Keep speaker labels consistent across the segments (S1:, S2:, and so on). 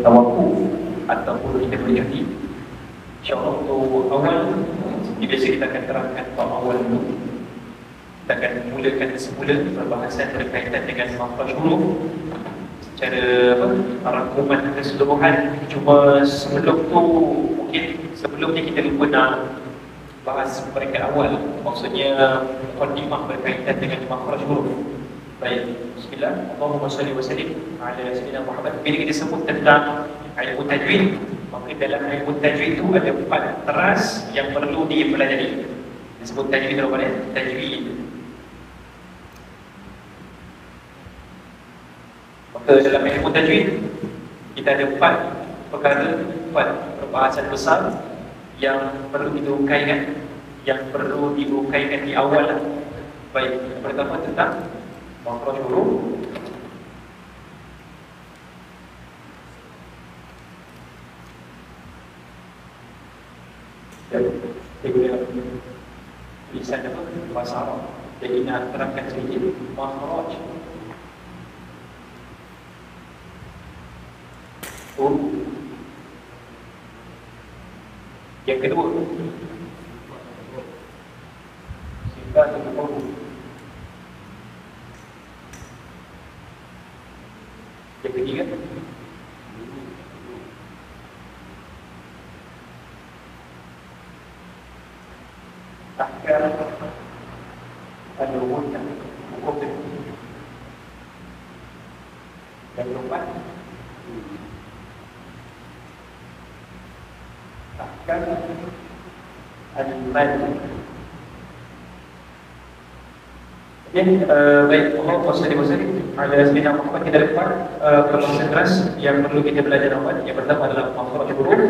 S1: bertawakuf ataupun kita berjudi. InsyaAllah untuk awal, biasa kita akan terangkan bab awal dulu. Kita akan mulakan semula perbahasan berkaitan dengan makhraj huruf secara rangkuman keseluruhan. Cuma sebelum tu, mungkin sebelumnya kita lupa nak bahas peringkat awal, maksudnya mukadimah berkaitan dengan makhraj huruf. Baik, bismillah. Allahumma salli wa sallim ala sayyidina Muhammad. Bila kita sebut tentang ilmu tajwid, maka dalam ilmu tajwid itu ada 4 teras yang perlu dipelajari. Disebut tajwid apa dia? Tajwid. Maka dalam ilmu tajwid kita ada 4 perkara, 4 perbahasan besar yang perlu diuraikan, di awal. Baik, yang pertama tentang makhraj huruf. Saya guna tulisan apa? Bahasa Arab. Jadi nak terangkan sedikit makhraj huruf. Yang kedua, sifat huruf. Yang ketiga, ahkam al-rumun, hukum dia. Yang keempat, ahkam al-mad. Baik, Allahumma salli wa sallim ala sayyidina Muhammad. Kita dapat perbahasan keras yang perlu kita belajar awal. Yang pertama adalah makhraj huruf.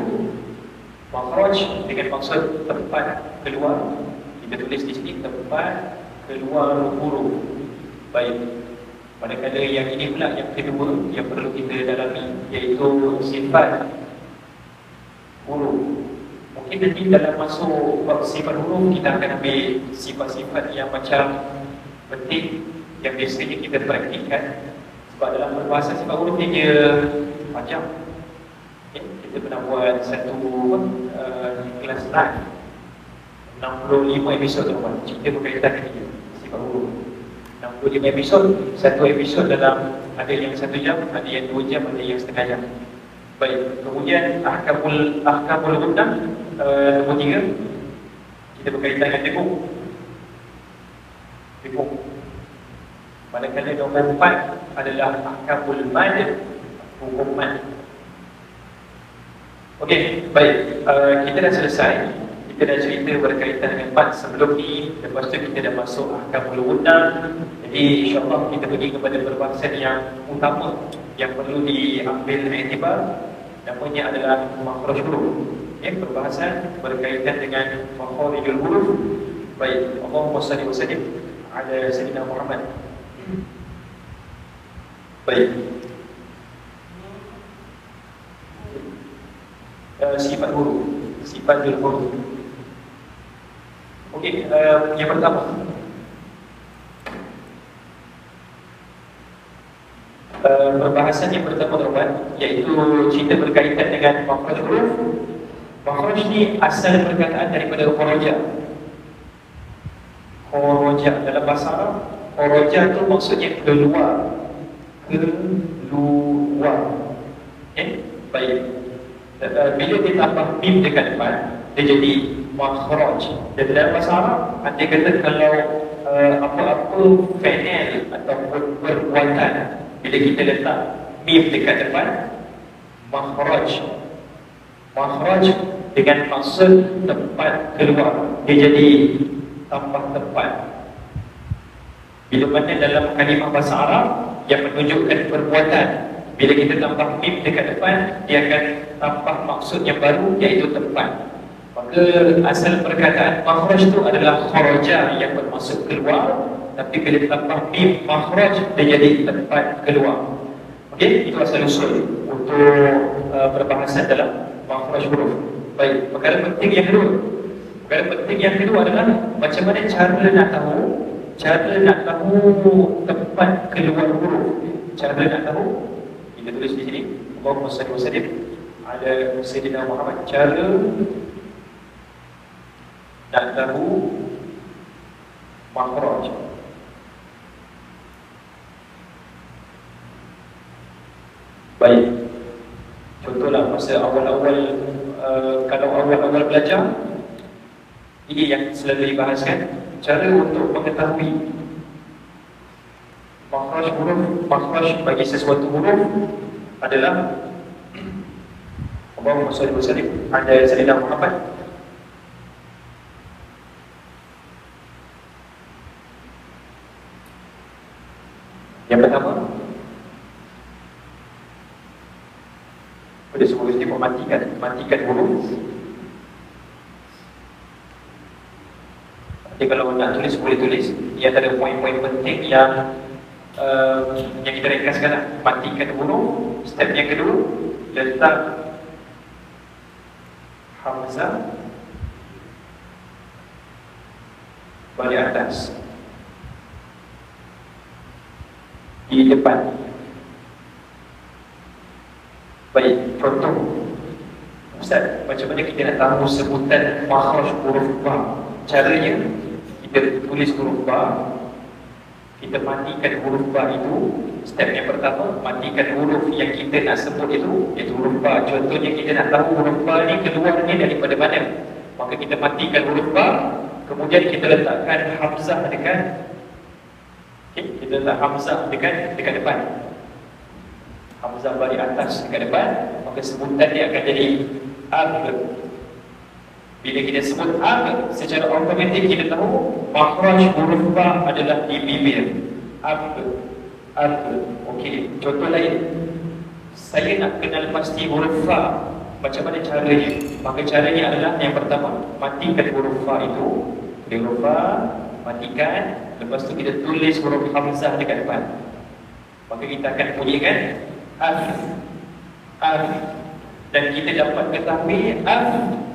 S1: Makhraj dengan maksud tempat keluar. Kita tulis di sini tempat keluar huruf. Baik. Manakala yang ini pula yang kedua yang perlu kita dalami, iaitu sifat huruf. Mungkin nanti dalam masuk bab sifat huruf kita akan ambil sifat-sifat yang macam penting yang biasanya kita praktikkan. Sebab dalam perbahasan sifat huruf ni dia panjang. Kita pernah buat satu kelas live 65 episod teman, cerita berkaitan dengan sifat huruf. 65 episod, satu episod dalam ada yang 1 jam, ada yang 2 jam, ada yang setengah jam. Baik, kemudian ahkamul gundah nombor 3, kita berkaitan dengan tepuk. Manakala nombor 4 adalah ahkamul mad, hukum mad. Okey, baik, kita dah selesai. Kita dah cerita berkaitan dengan mad sebelum ni. Lepas tu kita dah masuk ahkamul gundah. Jadi insyaAllah kita pergi kepada perbahasan yang utama yang perlu diambil iktibar. Namanya adalah makhraj huruf. Perbahasan berkaitan dengan makharijul huruf. Baik, Allahumma salli wa sallim ala sayyidina Muhammad. Baik. Sifat huruf, sifatul huruf. Okey, yang pertama, perbahasan yang pertama tuan, iaitu cerita berkaitan dengan makhraj huruf. Makhraj ni asal perkataan daripada kharaja. Kharaja dalam bahasa Arab, kharaja tu maksudnya keluar. Keluar. Baik. Bila dia tambah mim dekat depan, dia jadi makhraj. Dan dalam bahasa Arab, ada kata kalau apa-apa fi'il ataupun perbuatan, bila kita letak mim dekat depan, makhraj. Makhraj dengan maksud tempat keluar, dia jadi tambah tempat. Bila mana dalam kalimah bahasa Arab yang menunjukkan perbuatan, bila kita tambah mim dekat depan, dia akan tambah maksud yang baru, iaitu tempat. Maka asal perkataan makhraj itu adalah kharaja yang bermaksud keluar, tapi bila tambah mim makhraj, dia jadi tempat keluar. Okey, itu asal usul untuk perbahasan dalam makhraj huruf. Baik, perkara penting yang kedua. Perkara penting yang kedua adalah macam mana cara nak tahu tempat keluar huruf. Cara nak tahu, kita tulis di sini, Allahumma salli wa sallim ala Sayyidina Muhammad. Cara nak tahu makhraj. Baik, contohlah masa awal-awal kalau awal-awal belajar, ini yang selalu dibahaskan, cara untuk mengetahui makhraj huruf. Makhraj bagi sesuatu huruf adalah Allahumma salli wa sallim ala Sayyidina Muhammad. Yang pertama, pada semua mesti matikan huruf. Jadi kalau nak tulis boleh tulis. Ia ada poin-poin penting yang kita ringkaskan lah. Matikan huruf. Step yang kedua, letak hamzah balik atas di depan. Baik, contoh Ustaz, macam mana kita nak tahu sebutan makhraj huruf ba? Caranya, kita tulis huruf ba, kita matikan huruf ba itu. Step yang pertama, matikan huruf yang kita nak sebut itu, iaitu huruf ba. Contohnya kita nak tahu huruf ba ni keluarnya daripada mana, maka kita matikan huruf ba, kemudian kita letakkan hamzah dekat, kita letak hamzah dekat depan, hamzah balik atas dekat depan, maka sebutan dia akan jadi ab. Bila kita sebut ab, secara automatik kita tahu makhraj huruf ba adalah di bibir. Ab. Okey, contoh lain. Saya nak kenal pasti huruf fa. Macam mana caranya? Maka caranya adalah yang pertama, matikan huruf fa itu. Huruf fa, matikan. Lepas tu kita tulis huruf hamzah dekat depan. Maka kita akan bunyikan F. Dan kita dapat ketahui F,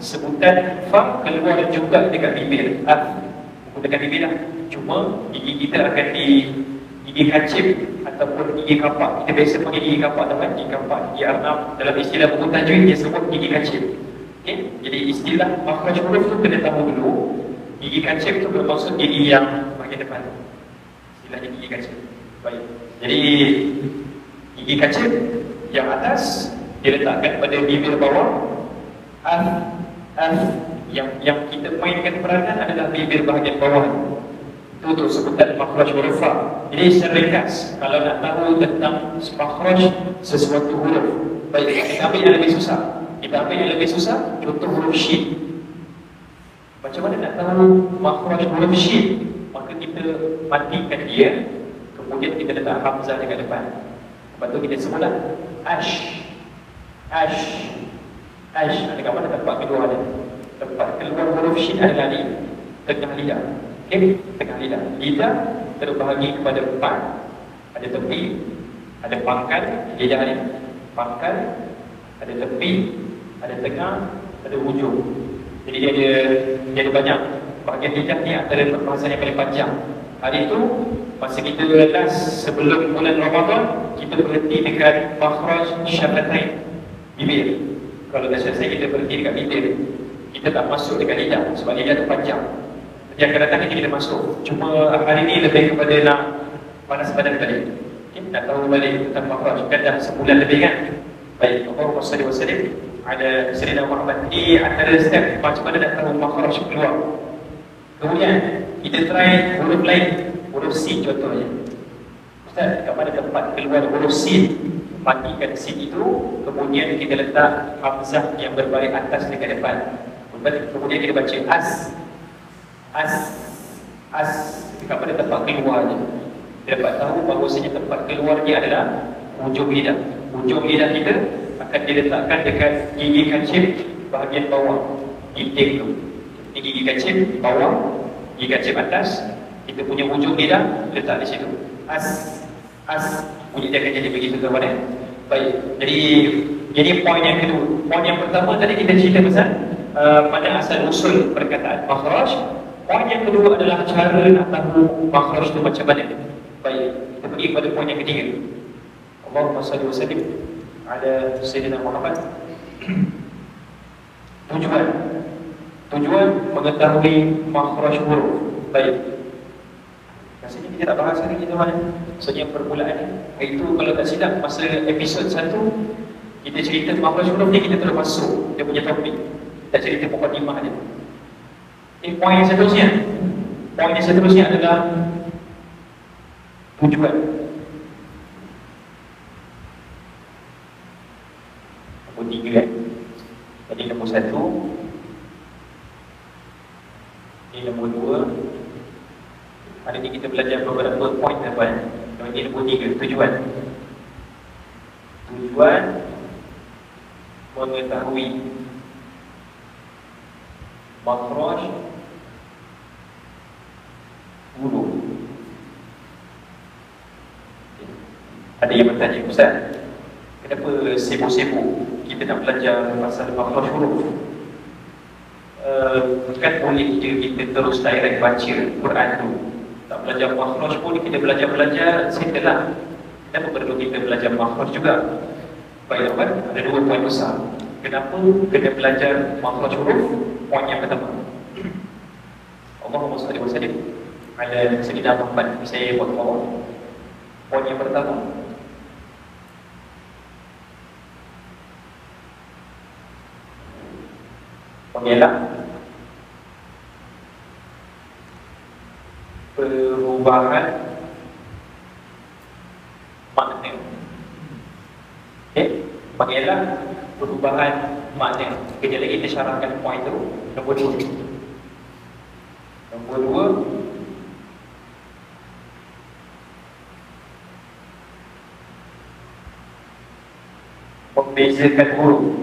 S1: sebutan fa keluar juga dekat bibir. F, dekat bibir lah. Cuma gigi kita akan di gigi kacip ataupun gigi kapak. Kita biasa panggil gigi kapak, teman. Gigi kapak, gigi arnab. Dalam istilah buku tajwid dia sebut gigi kacip. Okay? Jadi istilah makhraj huruf tu kena tahu dulu. Gigi kacip tu bermaksud gigi yang bahagian depan. Istilahnya gigi kacip. Baik. Jadi gigi kacip yang atas diletakkan pada bibir bawah. Yang kita mainkan peranan adalah bibir bahagian bawah. Itu untuk sebutan makhraj huruf fa. Jadi secara ringkas, kalau nak tahu tentang makhraj sesuatu huruf, baik, kita ambil yang lebih susah. Kita ambil yang lebih susah, contoh huruf shin. Macam mana nak tahu makhraj huruf shin? Maka kita matikan dia, kemudian kita letak hamzah dekat depan. Lepas tu kita sebutlah ash. Ada kat mana tempat kedua dia? Tempat keluar huruf shin adalah di tengah lidah. Okay? Tengah lidah. Lidah terbahagi kepada 4. Ada tepi, ada pangkal lidah ni. Pangkal, ada tepi, ada tengah, ada hujung. Jadi dia ada banyak. Bahagian lidah ni antara perbahasan yang paling panjang. Hari itu, masa kita last sebelum bulan Ramadan, kita berhenti dekat makhraj syafatain, bibir. Kalau dah selesai kita berhenti dekat bibir, kita tak masuk dekat lidah sebab lidah tu panjang. Yang akan datang ini kita masuk. Cuma hari ini lebih kepada nak panas badan balik. Okay? Nak tahu balik tentang makhraj. Kan dah sebulan lebih kan. Baik, Allahumma salli wa sallim ala Sayyidina Muhammad. Ini antara step macam mana nak tahu makhraj keluar. Kemudian kita try huruf lain, huruf sin contohnya. Ustaz, kat mana tempat keluar huruf sin? Matikan sin itu, kemudian kita letak hamzah yang berbalik atas dekat depan. Kemudian kita baca as. Dekat pada tempat keluarnya. Kita dapat tahu bahawasanya tempat keluarnya adalah hujung lidah. Hujung lidah kita akan diletakkan dekat gigi kacip bahagian bawah, ginting tu. Ini gigi kacip bawah, gigi kacip atas. Kita punya hujung lidah letak di situ. As. Bunyi dia akan jadi begitu kepada. Baik. Jadi poin yang kedua. Poin yang pertama tadi kita cerita pasal pada asal usul perkataan makhraj. Poin yang kedua adalah cara nak tahu makhraj itu macam mana. Baik, kita pergi pada poin yang ketiga. Allahumma salli wa sallim ala Sayyidina Muhammad. Tujuan mengetahui makhraj huruf. Baik. Rasanya kita tak bahas hari ni tuan. Maksudnya permulaan itu kalau tak silap masa episod 1 kita cerita makhraj huruf ni, kita terus masuk dia punya topik. Kita cerita mukadimah dia. Poin yang seterusnya adalah tujuan. Nombor 3 Jadi nombor 1, ini nombor 2. Hari ini kita belajar beberapa poin tuan. Ini nombor 3, tujuan mengetahui makhraj huruf. Ada yang bertanya, Ustaz, kenapa sibuk-sibuk kita nak belajar pasal makhraj huruf? Kan boleh kita terus direct baca Quran tu. Tak belajar makhraj pun kita belajar setelah. Kenapa perlu kita belajar makhraj juga? Baik kan? Ada 2 poin besar. Kenapa kena belajar makhraj huruf? Poin yang pertama, Allahumma salli wa sallim ala Sayyidina Muhammad. Saya buat bawah. Poin yang pertama, ialah perubahan makna. Ialah perubahan makna. Kejap lagi kita syarahkan poin itu. Nombor 2, membezakan huruf.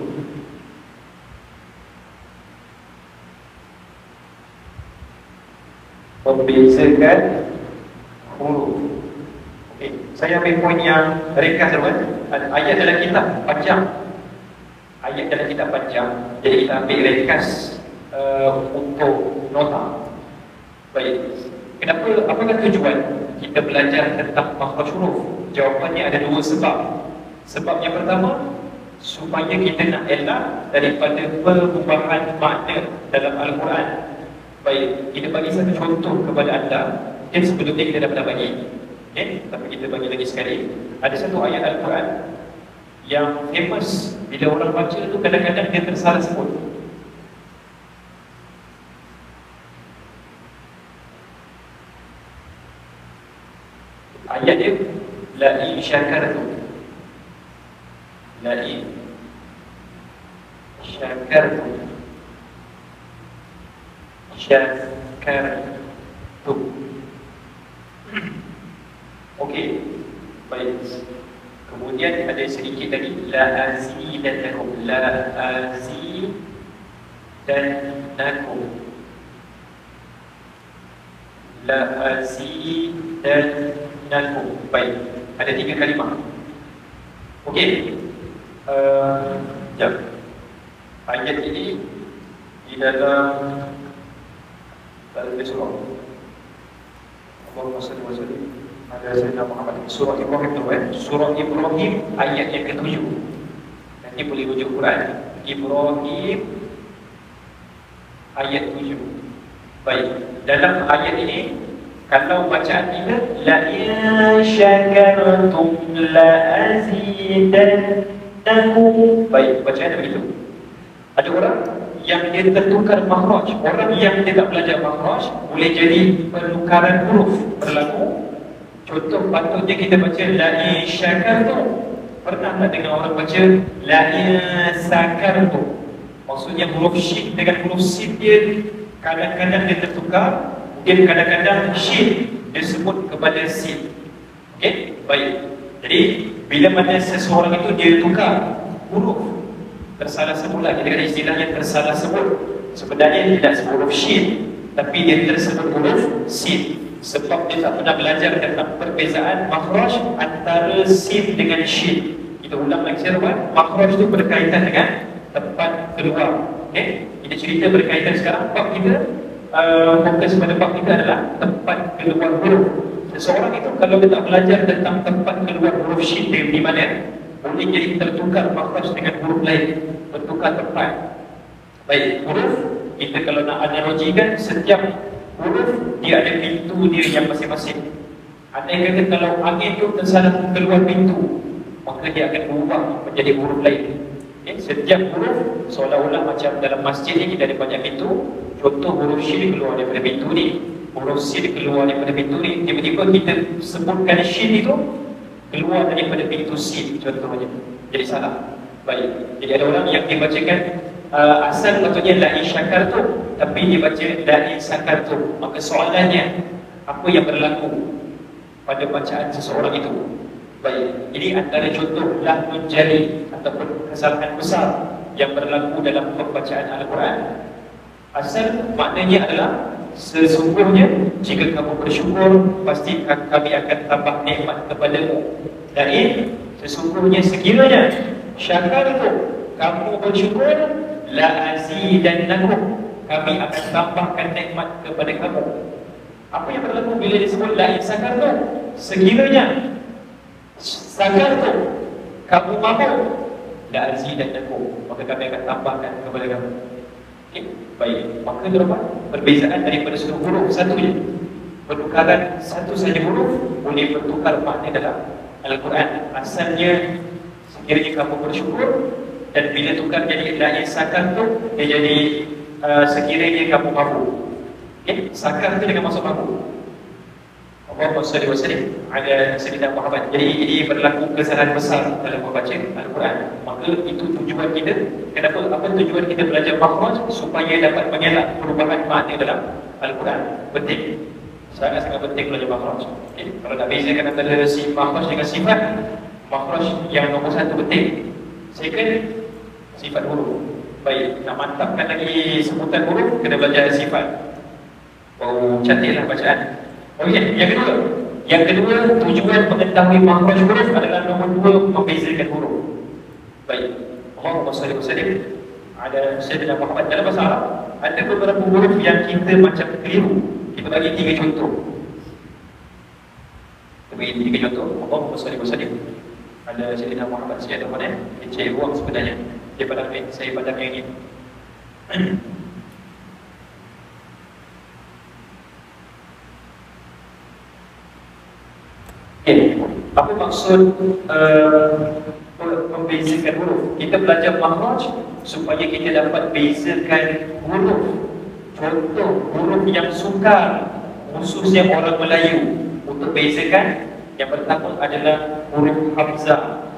S1: Okey, saya ambil poin yang ringkas tuan. Ayat dalam kitab panjang. Jadi kita ambil ringkas untuk nota. Baik. Apakah tujuan kita belajar tentang makhraj huruf? Jawapannya ada 2 sebab. Sebab yang pertama, supaya kita nak elak daripada perubahan makna dalam Al-Quran. Baik, kita bagi satu contoh kepada anda. Mungkin sebelum ni kita dah pernah bagi, tapi kita bagi lagi sekali. Ada satu ayat Al-Quran yang famous, bila orang baca tu kadang-kadang dia tersalah sebut. Ayat dia, la in syakartum, okey, baik. Kemudian ada sedikit lagi, la azidannakum. Baik, ada 3 kalimah. Okey. Ayat ini di dalam surah Allahumma salli wa sallim ala Sayyidina Muhammad. Surah Ibrahim tu Surah Ibrahim ayat yang ke-7. Nanti boleh rujuk Quran. Ibrahim ayat 7. Baik, dalam ayat ini kalau bacaan kita, la in syakartum la azidannakum. Baik, bacaan begitu. Ada orang yang dia tertukar makhraj. Orang yang dia tak belajar makhraj, boleh jadi penukaran huruf berlaku. Contoh, patutnya kita baca la in syakartum. Pernah tak dengar orang baca la in sakartum? Maksudnya huruf syin dengan huruf sin dia kadang-kadang dia tertukar. Mungkin kadang-kadang syin disebut kepada sin. Okey, baik. Jadi bila mana seseorang itu dia tukar huruf, tersalah sebutlah, kita kata istilahnya tersalah sebut. Sebenarnya tidak sebut huruf syin, tapi dia tersebut huruf sin. Sebab dia tak pernah belajar tentang perbezaan makhraj antara sin dengan syin. Kita ulang lagi sekarang, makhraj itu berkaitan dengan tempat keluar. Okey, kita cerita berkaitan sekarang bab kita. Fokus pada bab kita adalah tempat keluar huruf. Seseorang itu kalau dia tak belajar tentang tempat keluar huruf syin di mana, boleh jadi tertukar makhraj dengan huruf lain, bertukar tempat. Baik, huruf kita kalau nak analogikan, setiap huruf dia ada pintu dia yang masing-masing. Ada yang kata kalau angin tu tersalah keluar pintu, maka dia akan berubah menjadi huruf lain. Setiap huruf seolah-olah macam dalam masjid ni kita ada banyak pintu. Contoh huruf shin keluar daripada pintu ni, huruf sin keluar daripada pintu ni. Tiba-tiba kita sebutkan shin itu keluar daripada pintu sin contohnya, jadi salah. Baik, jadi ada orang yang dibacakan asal patutnya la in syakartum, tapi dia baca la in sakartum. Maka soalannya, apa yang berlaku pada bacaan seseorang itu? Baik, ini antara contoh lahnun jali ataupun kesalahan besar yang berlaku dalam pembacaan Al-Quran. Asal maknanya adalah sesungguhnya jika kamu bersyukur, pasti kami akan tambah nikmat kepadamu. Dan sesungguhnya sekiranya syakartum, kamu bersyukur, la azidannakum, kami akan tambahkan nikmat kepada kamu. Apa yang berlaku bila disebut la in sakartum? Sekiranya sakartum, kamu mahu, la azidannakum, maka kami akan tambahkan kepada kamu. Baik, maka terdapat perbezaan daripada satu huruf satu je. Pertukaran satu saja huruf boleh bertukar makna dalam Al-Quran. Asalnya sekiranya kamu bersyukur, dan bila tukar jadi la in sakartum, dia jadi sekiranya kamu mahu. Sakar itu dengan maksud mahu. Allahumma salli wa sallim ala sayyidina Muhammad. Jadi berlaku kesalahan besar dalam membaca Al-Quran. Maka itu tujuan kita. Kenapa? Apa tujuan kita belajar makhraj? Supaya dapat mengelak perubahan makna dalam Al-Quran. Penting, sangat-sangat penting belajar makhraj. Kalau nak bezakan antara si makhraj dengan sifat, makhraj yang nombor satu penting. Second, sifat huruf. Baik, nak mantapkan lagi sebutan huruf, kena belajar sifat. Oh, cantiklah bacaan. Okey, yang kedua, tujuan mengetahui makhraj huruf adalah nombor dua, membezakan huruf. Baik, Allahumma salli wa sallim ala sayyidina Muhammad. Dalam bahasa Arab ada beberapa huruf yang kita macam keliru. Kita bagi 3 contoh. Kita bagi 3 contoh. Allahumma salli wa sallim ala sayyidina Muhammad. Saya tahu mana? Saya buang sebenarnya. Dia pada saya pada yang ini. Apa maksud membezakan huruf? Kita belajar makhraj supaya kita dapat bezakan huruf. Contoh huruf yang sukar, khususnya orang Melayu, untuk bezakan, yang pertama adalah huruf hamzah,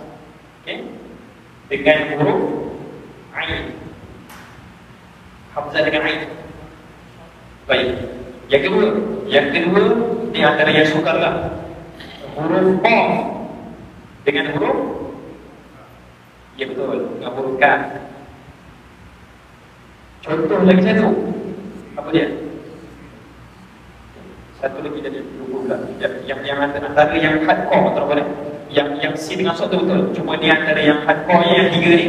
S1: dengan huruf ain. Hamzah dengan ain. Baik. Yang kedua di antara yang sukarlah huruf qaf dengan huruf, ya betul, dengan huruf kaf. Contoh lagi satu, apa dia? Satu lagi tadi lupa pula. Yang antara yang hardcore atau apa? Yang C dengan sot tu betul. Cuma di antara yang hardcore yang 3 ni,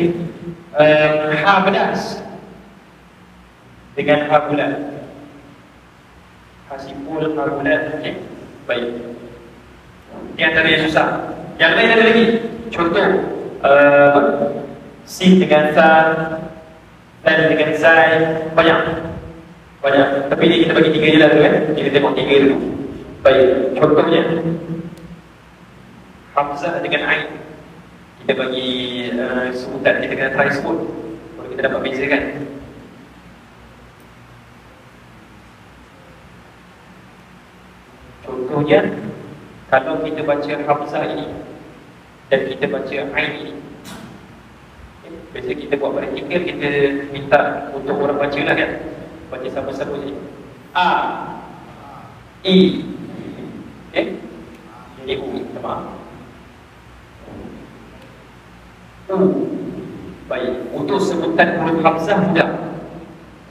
S1: ha pedas dengan ha bulat. Ha simpul, ha bulat. Baik. Di antara yang susah. Yang lain ada lagi. Contoh sin dengan sa, dan dengan zai. Banyak. Tapi ini kita bagi 3 je lah tu kan. Kita tengok 3 dulu. Baik. Contohnya hamzah dengan ain. Kita bagi sebutan. Kita kena try sebut baru kita dapat bezakan. Contohnya, kalau kita baca hamzah ini dan kita baca ain ini, biasa kita buat praktikal, kita minta untuk orang baca lah kan. Baca sama-sama je. A, I, jadi U, sama. U. Baik, untuk sebutan huruf hamzah mudah.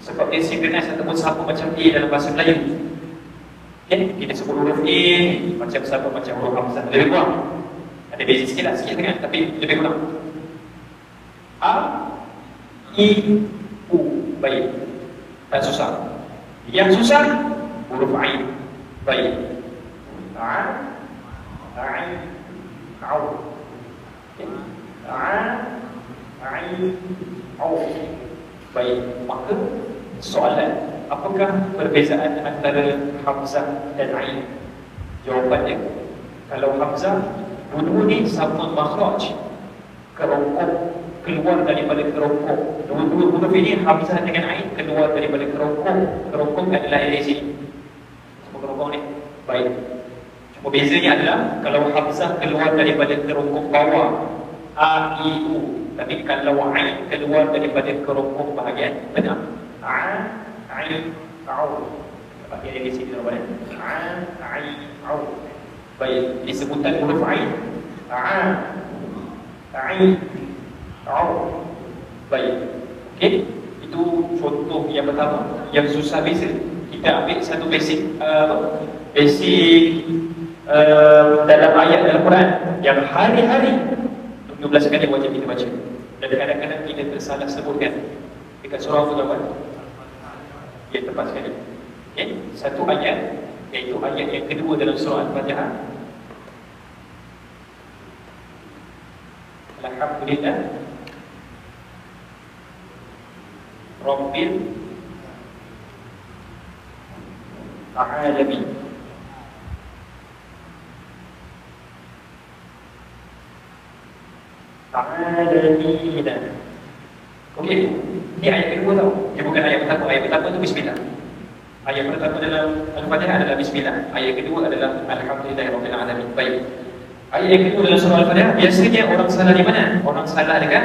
S1: Sebab dia sinkronis ataupun sama macam A dalam bahasa Melayu. Kita sebut huruf A macam sama macam huruf hamzah. Lebih kurang. Ada beza sikit lah, sikit kan, tapi lebih kurang. A, I, U. Baik, tak susah. Yang susah huruf ain. Baik, A, ain, au, Auf. Baik, maka soalan, apakah perbezaan antara hamzah dan ain? Jawapannya, kalau hamzah dua-dua ni sama makhraj, kerongkong, keluar daripada kerongkong. Dua-dua huruf ini hamzah dengan ain keluar daripada kerongkong. Kerongkong adalah dari sini. Semua kerongkong ni. Baik. Cuma bezanya adalah kalau hamzah keluar daripada kerongkong bawah, a, i, u. Tapi kalau ain keluar daripada kerongkong bahagian tengah, a, ain, au. Bahagian dari sini namanya. A, ain, au. Baik, disebutan huruf ain. A, ain, au. Baik. Okey, itu contoh yang pertama yang susah beza. Kita ambil satu basic dalam ayat dalam Quran yang hari-hari 12 kali wajib kita baca. Dan kadang-kadang kita tersalah sebutkan dekat surah Al-Fatihah. Ya, tepat sekali. Okey, satu ayat, iaitu ayat yang kedua dalam surah Al-Fatihah. Alhamdulillah Rabbil Alamin. Alamin. Okey, ini ayat kedua tau. Dia bukan ayat pertama. Ayat pertama tu Bismillah. Ayat pertama dalam Al-Fatihah adalah Bismillah. Ayat kedua adalah Alhamdulillahirabbil alamin. Baik. Ayat yang kedua dalam surah Al-Fatihah, biasanya orang salah di mana? Orang salah dengan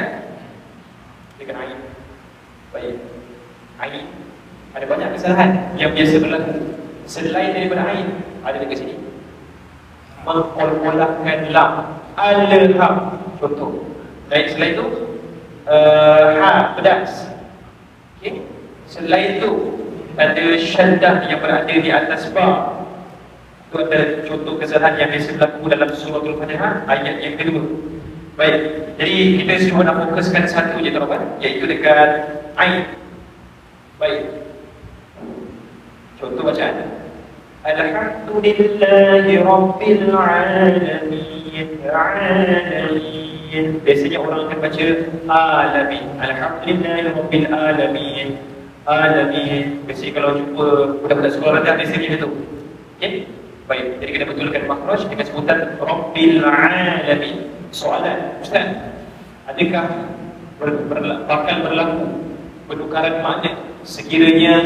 S1: ain. Baik. Ain. Ada banyak kesalahan yang biasa berlaku. Selain daripada ain, ada dekat sini. Mengkolkolahkan lam. Al-ham. Contoh. Dan selain itu, ha, pedas. Okay. Selain itu, ada syaddah yang berada di atas ba. Itu adalah contoh kesalahan yang biasa berlaku dalam surah Al-Fatihah ayat yang kedua. Baik, jadi kita cuma nak fokuskan satu je tuan-tuan, iaitu dekat ain. Baik. Contoh bacaan. Alhamdulillahi Rabbil Alamin. Alamin. Biasanya orang akan baca Alamin. Alhamdulillahi Rabbil Alamin. Alamin. Biasanya kalau jumpa budak-budak sekolah rendah, biasanya macam tu. Okay? Baik, jadi kita betulkan makhraj dengan sebutan Rabbil Alamin. Soalan, Ustaz, adakah bakal berlaku pertukaran makna sekiranya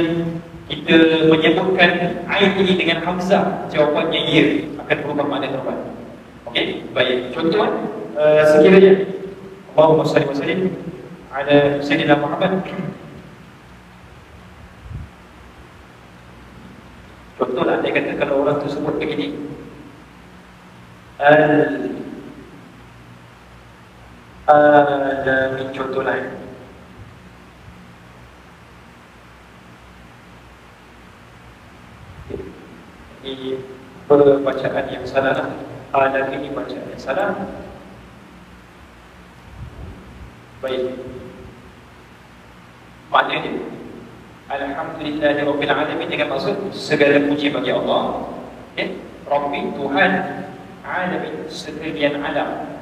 S1: kita menyebutkan ain ini dengan hamzah? Jawapannya ya, akan berubah makna tuan-tuan. Okey, baik. Contoh sekiranya Allahumma salli wa sallim ala sayyidina Muhammad. Contohlah, dia kata kalau orang tu sebut begini, Alamin, contoh lain. Ini bacaan yang salah. Alamin ini bacaan yang salah. Baik. Maknanya Alhamdulillahirabbil alamin dengan maksud segala puji bagi Allah. Okay? Rabbi, Tuhan, alamin, sekalian alam.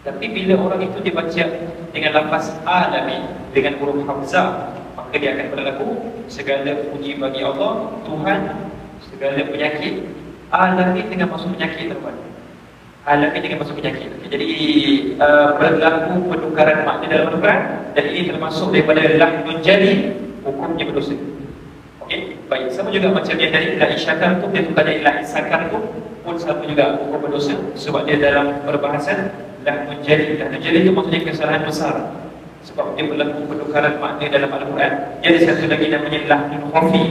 S1: Tapi bila orang itu dibaca dengan lafaz alamin dengan huruf hamzah, maka dia akan berlaku segala puji bagi Allah, Tuhan, segala penyakit. Alamin dengan maksud penyakit, teman-teman. Alamin dengan maksud penyakit. Jadi berlaku pertukaran makna dalam Al-Quran, dan ini termasuk daripada lahnun jali, hukumnya berdosa. Okey, baik. Sama juga macam yang dari la isyakar tu, dia tukar jadi la isakar tu pun sama juga hukum berdosa, sebab dia dalam perbahasan lahnun jali. Lahnun jali itu maksudnya kesalahan besar, sebab dia berlaku pertukaran makna dalam Al-Quran. Dia ada satu lagi namanya lahnun khafi.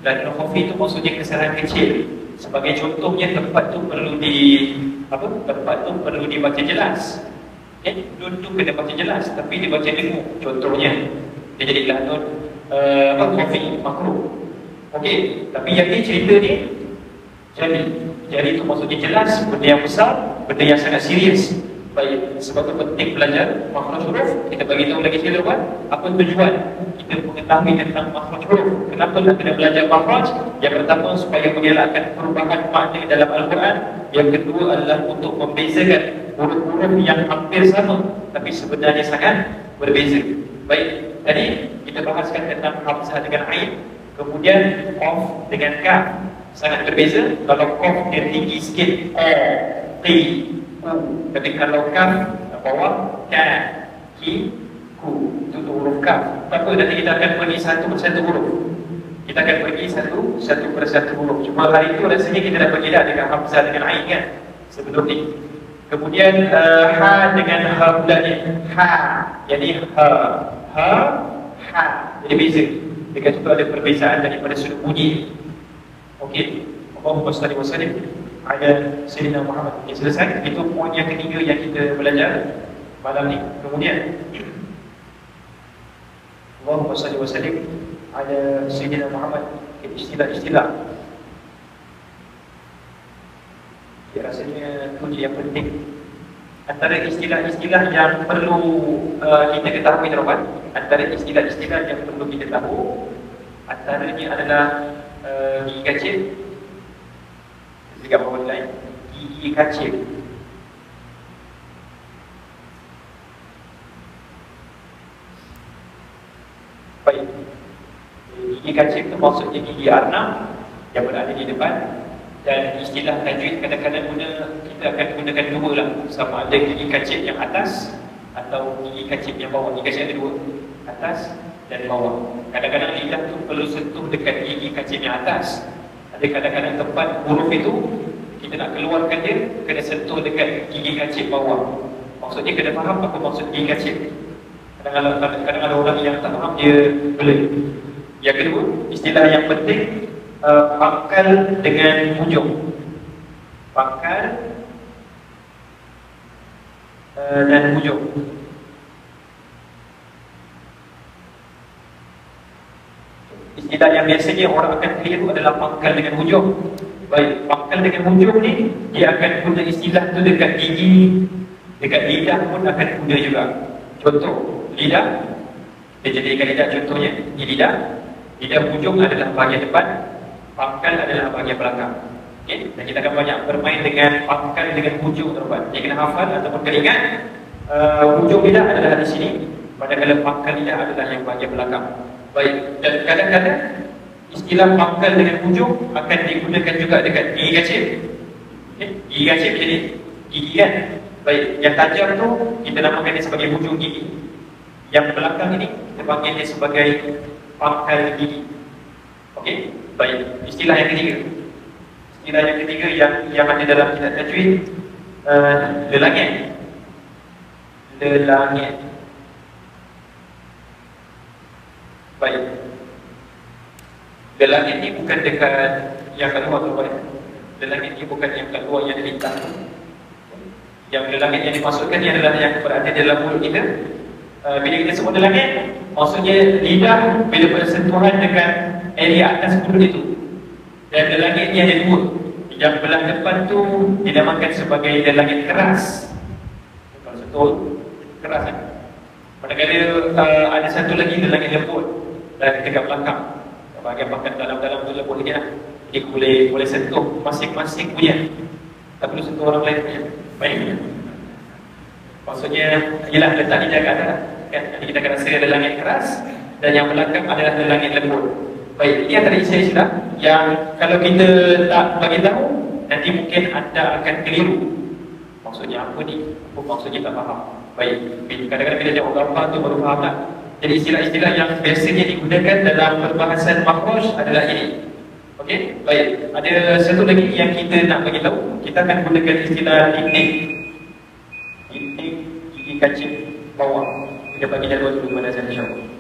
S1: Lahnun khafi itu maksudnya kesalahan kecil. Sebagai contohnya, tempat tu perlu tempat tu perlu dibaca jelas. Nun tu kena baca jelas, tapi dibaca dengung. Contohnya, dia jadi lahnun khafi, makruh. Okey, tapi yang ni cerita ni jadi itu maksudnya jelas, benda yang besar, benda yang sangat serius. Baik, sebab itu penting belajar makhraj huruf. Kita bagi tahu lagi sekali tuan, apa tujuan kita mengetahui tentang makhraj huruf. Kenapa nak kena belajar makhraj? Yang pertama, supaya mengelakkan perubahan makna dalam Al-Quran. Yang kedua adalah untuk membezakan huruf-huruf yang hampir sama tapi sebenarnya sangat berbeza. Baik, tadi kita bahaskan tentang hamzah dengan ain, kemudian qaf dengan kaf. Sangat berbeza. Kalau qaf dia tinggi sikit, qi, tapi kalau kaf bawah, ka, ki, ku, itu huruf kaf. Tapi nanti kita akan pergi satu persatu huruf. Kita akan pergi satu persatu huruf. Cuma hari itu rasanya kita dah pergi dah dengan hamzah dengan ain kan sebelum ni. Kemudian ha dengan ha pula ni, ha, jadi ha, jadi beza. Dekat situ ada perbezaan daripada sudut bunyi. Okey, Allahumma salli wa sallim ala Sayyidina Muhammad. Okay, selesai. Itu poin yang ketiga yang kita belajar malam ni. Kemudian Allahumma salli wa sallim ala Sayyidina Muhammad. Okay, istilah-istilah. Okay, rasanya itu yang penting. Antara istilah-istilah yang perlu kita ketahui teman-teman, antara istilah-istilah yang perlu kita tahu, antaranya adalah gigi kacil. Dekat bawah lain, gigi kacil. Baik, gigi kacil itu maksudnya gigi arnab yang berada di depan. Dan istilah tajwid kadang-kadang kita akan gunakan dua lah, sama ada gigi kacil yang atas atau gigi kacil yang bawah. Gigi kacil ada dua, atas dan bawah. Kadang-kadang lidah tu perlu sentuh dekat gigi kacil yang atas. Ada kadang-kadang tempat huruf itu kita nak keluarkan dia kena sentuh dekat gigi kacil bawah. Maksudnya kena faham apa maksud gigi kacil. Kadang-kadang ada orang yang tak faham, dia boleh. Yang kedua, istilah yang penting, pangkal dengan hujung. Pangkal dan hujung. Istilah yang biasanya orang akan keliru adalah pangkal dengan hujung. Baik, pangkal dengan hujung ni dia akan guna istilah tu dekat gigi, dekat lidah pun akan guna juga. Contoh, lidah, dia jadikan lidah contohnya, di lidah. Lidah hujung adalah bahagian depan, pangkal adalah bahagian belakang. Okay? Dan kita akan banyak bermain dengan pangkal dengan hujung teman-teman. Dia kena hafal ataupun kena ingat, hujung lidah adalah di sini, manakala pangkal lidah adalah yang bahagian belakang. Baik, dan kadang-kadang istilah pangkal dengan hujung akan digunakan juga dekat gigi kacil. Okay? Gigi kacil jadi gigi kan. Baik, yang tajam tu kita namakan dia sebagai hujung gigi. Yang belakang ini kita panggil dia sebagai pangkal gigi. Okey, baik. Istilah yang ketiga. Istilah yang ketiga yang ada dalam kitab tajwid, lelangit. Lelangit. Baik. Lelangit ni bukan dekat yang kat luar tu. Lelangit ni bukan yang kat luar yang ada lintang. Yang lelangit yang dimaksudkan ni adalah yang berada dalam mulut kita. Bila kita sebut lelangit, maksudnya lidah bila bersentuhan dengan area atas mulut itu. Dan lelangit ni ada dua. Yang belah depan tu dinamakan sebagai lelangit keras. Kalau sentuh keras kan. Manakala ada satu lagi lelangit lembut dan dekat belakang. Bahagian pangkat dalam-dalam tu lembut lagi lah. Jadi boleh sentuh masing-masing punya. Tak perlu sentuh orang lain punya. Baik. Maksudnya ialah letak lidah kat atas kan. Jadi kita akan rasa lelangit keras dan yang belakang adalah lelangit lembut. Baik, ini antara istilah yang kalau kita tak bagi tahu, nanti mungkin anda akan keliru. Maksudnya apa ni? Apa maksudnya tak faham. Baik, kadang-kadang bila jawab gambar tu baru faham tak. Jadi istilah-istilah yang biasanya digunakan dalam perbahasan makhraj adalah ini. Okey, baik. Ada satu lagi yang kita nak bagi tahu. Kita akan gunakan istilah dinding. Dinding gigi kacil bawah. Kita bagi jadual dulu pada saya insya-Allah.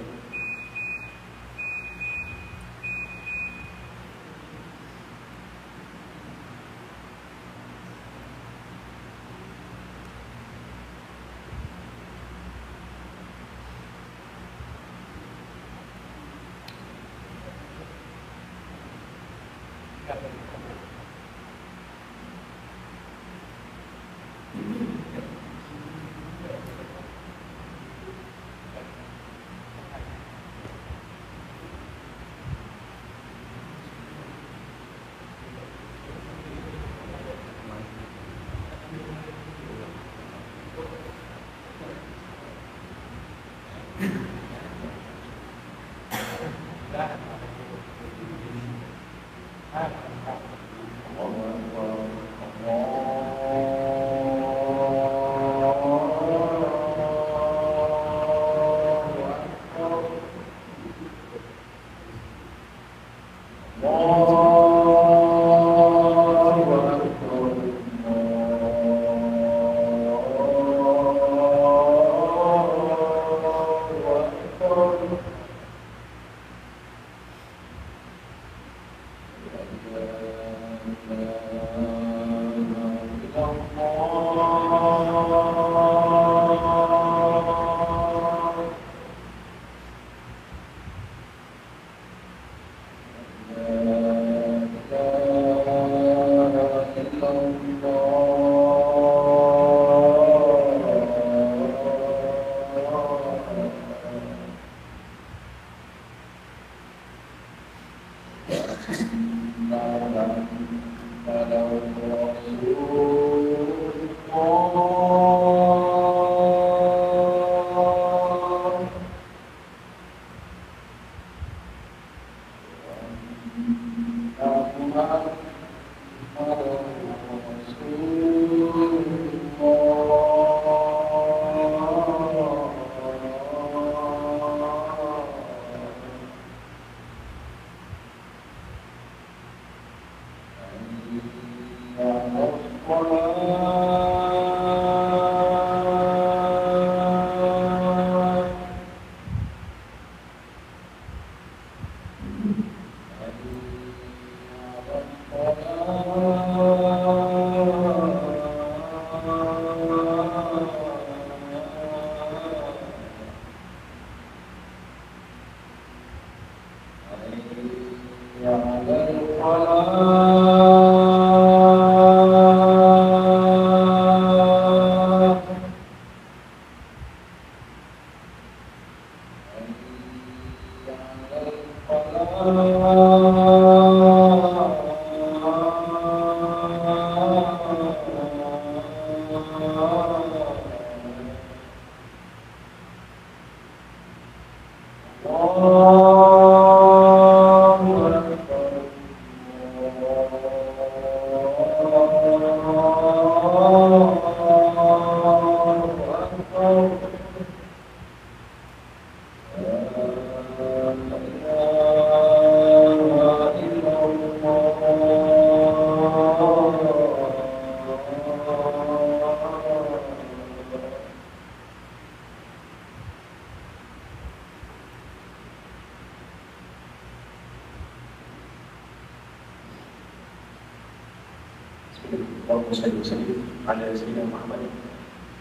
S1: Ada Sayyidina Muhammad.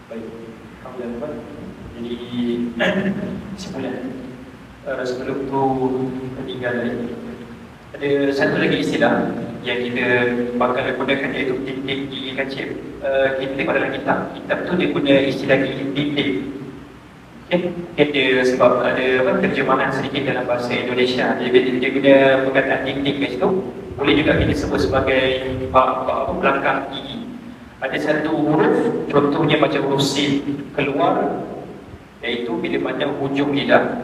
S1: Baik, alhamdulillah. Jadi sebulan sebelum tu meninggal lagi. Ada satu lagi istilah yang kita bakal gunakan, iaitu titik gigi kancil. Kita tengok dalam kitab tu dia guna istilah gigi titik. Dia sebab ada terjemahan sedikit dalam bahasa Indonesia. Dia guna perkataan titik kat situ. Boleh juga kita sebut sebagai belakang gigi. Ada satu huruf, contohnya macam huruf C keluar, iaitu bila mana hujung lidah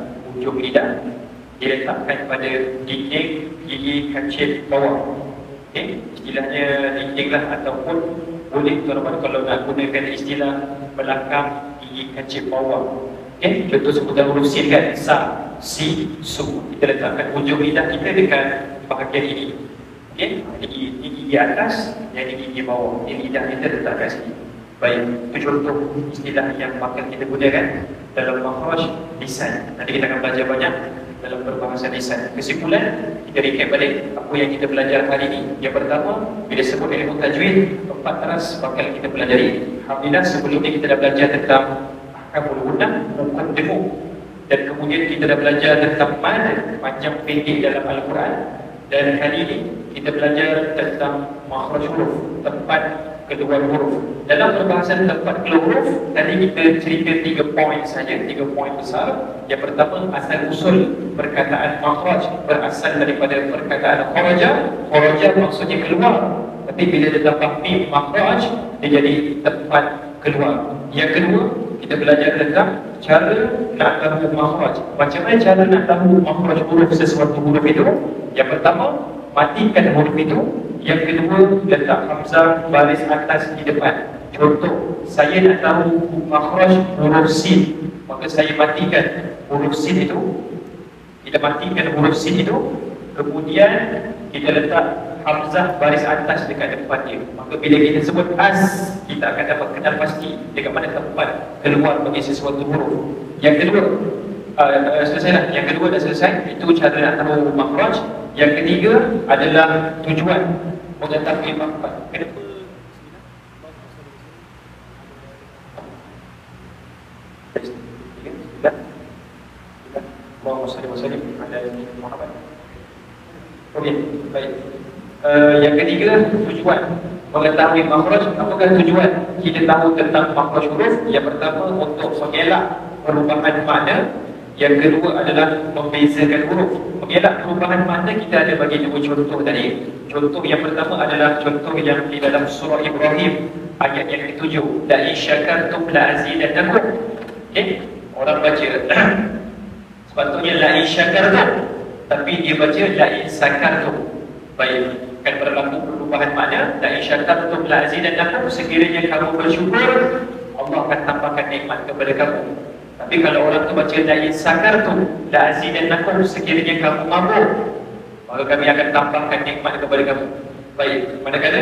S1: diletakkan pada gigi kancil bawah. Istilahnya dinding lah, ataupun boleh tuan-tuan kalau nak gunakan istilah belakang gigi kancil bawah. Contoh sebutan huruf C kan, sa, si, su. Kita letakkan hujung lidah kita dekat bahagian ini. Gigi atas, yang gigi bawah. Lidah kita letak kat sini. Baik, itu contoh istilah yang bakal kita gunakan dalam makhraj lisan. Nanti kita akan belajar banyak dalam perbahasan lisan. Kesimpulan, kita recap balik apa yang kita belajar hari ini. Yang pertama, bila sebut ilmu tajwid, 4 teras bakal kita pelajari. Alhamdulillah, sebelum ni kita dah belajar tentang ahkamul gunah, hukum demu. Dan kemudian kita dah belajar tentang mad, panjang pendek dalam Al-Quran. Dan hari ini kita belajar tentang makhraj huruf, tempat keluar huruf. Dalam perbahasan tempat keluar huruf, tadi kita cerita 3 poin saja, 3 poin besar. Yang pertama, asal usul perkataan makhraj berasal daripada perkataan kharaja. Kharaja maksudnya keluar, tapi bila dia tambah mim makhraj, dia jadi tempat keluar. Yang kedua, kita belajar tentang cara nak tahu makhraj. Macam mana cara nak tahu makhraj huruf sesuatu huruf itu? Yang pertama, matikan huruf itu. Yang kedua, letak hamzah baris atas di depan. Contoh, saya nak tahu makhraj huruf sin, maka saya matikan huruf sin itu. Kita matikan huruf sin itu, kemudian kita letak hamzah baris atas dekat depan dia. Maka bila kita sebut as, kita akan dapat kenal pasti dekat mana tempat keluar bagi sesuatu huruf. Yang kedua, selesailah. Yang kedua dah selesai. Itu cara nak tahu makhraj. Yang ketiga adalah tujuan mengetahui makhraj. Okey, baik. Yang ketiga, tujuan mengetahui makhraj. Apakah tujuan kita tahu tentang makhraj huruf? Yang pertama, untuk mengelak perubahan makna. Yang kedua adalah membezakan huruf. Mengelak perubahan makna, kita ada bagi dua contoh tadi. Contoh yang pertama adalah contoh yang di dalam surah Ibrahim ayat yang ke-7. La in syakartum la azidannakum. Okey, orang baca sepatutnya la in syakartum, tapi dia baca la in sakartum. Baik, kan berlaku perubahan makna. La in syakartum la azidannakum, sekiranya kamu bersyukur, Allah akan tambahkan nikmat kepada kamu. Tapi kalau orang tu baca la in sakartum la azidannakum, sekiranya kamu mabuk, maka kami akan tambahkan nikmat kepada kamu. Baik, manakala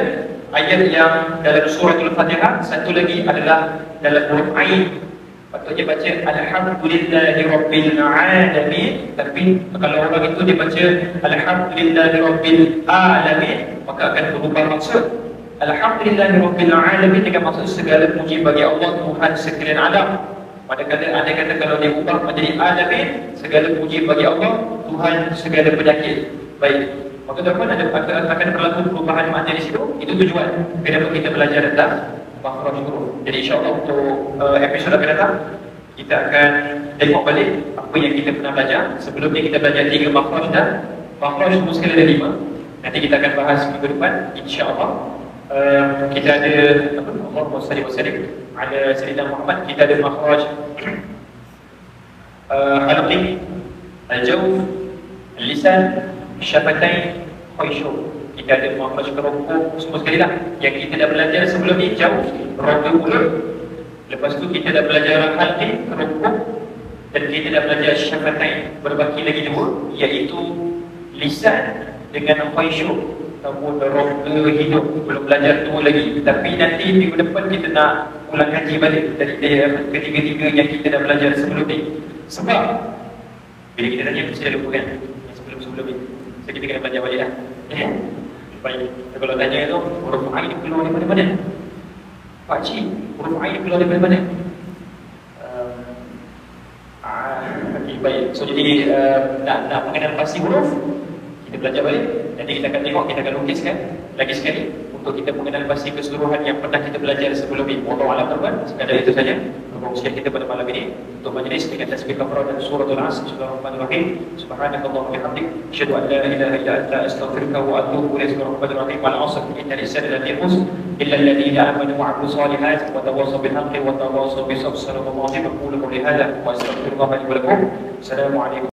S1: ayat yang dalam surah Al-Fatihah, satu lagi adalah dalam huruf ain. Patutnya baca alhamdulillahi rabbil alamin, tapi kalau orang itu dia baca alhamdulillahi rabbil alamin, maka akan berubah maksud. Alhamdulillahi rabbil alamin dengan maksud segala puji bagi Allah, Tuhan sekalian alam. Manakala anda kata kalau dia ubah menjadi alamin, segala puji bagi Allah, Tuhan segala penyakit. Baik, maka tuan-tuan akan berlaku perubahan makna di situ. Itu tujuan kenapa kita belajar tentang makhraj huruf. Jadi insyaAllah untuk episod akan datang, kita akan tengok balik apa yang kita pernah belajar. Sebelum ni kita belajar 3 makhraj dan makhraj huruf sekali ada 5. Nanti kita akan bahas minggu depan insyaAllah. Kita ada Allahumma salli wa sallim ala Sayyidina Muhammad. Kita ada makhraj halqi, al-jawf, al-lisan, syafatain, khayshu. Kita ada makhraj kerongkong, semua sekali lah. Yang kita dah belajar sebelum ni, jauh, rongga mulut. Lepas tu kita dah belajar halqi, kerongkong, dan kita dah belajar syafatain. Berbaki lagi 2, iaitu lisan dengan khayshu, ataupun rongga hidung. Belum belajar 2 lagi. Tapi nanti minggu depan kita nak ulang kaji balik dari ketiga-tiga yang kita dah belajar sebelum ni. Sebab bila kita tanya mesti ada lupa kan yang sebelum-sebelum ni. So kita kena belajar balik lah. Baik, kalau tanya tu huruf ain keluar daripada mana? Pakcik, huruf ain keluar daripada mana? Okay, baik. So jadi nak mengenal pasti huruf, kita belajar balik. Nanti kita akan tengok, kita akan lukiskan lagi sekali untuk kita mengenal pasti keseluruhan yang pernah kita belajar sebelum ini. Wallahu a'lam tuan-tuan. Sekadar itu saja perkongsian kita pada malam ini untuk majlis dengan tasbih kafaraah dan suratul Asr. Bismillahirrahmanirrahim. Subhanakallahumma wa bihamdik, asyhadu an la ilaha illa anta, astaghfiruka wa atubu ilaik. Bismillahirrahmanirrahim. Wal 'asr, innal insana lafi khusr illa alladhina amanu wa 'amilus shalihat wa tawassaw bil haqqi wa tawassaw bis sabr. Sallallahu alaihi wa sallam. Aqulu qawli hadha wa astaghfirullaha li wa lakum. Assalamu alaikum.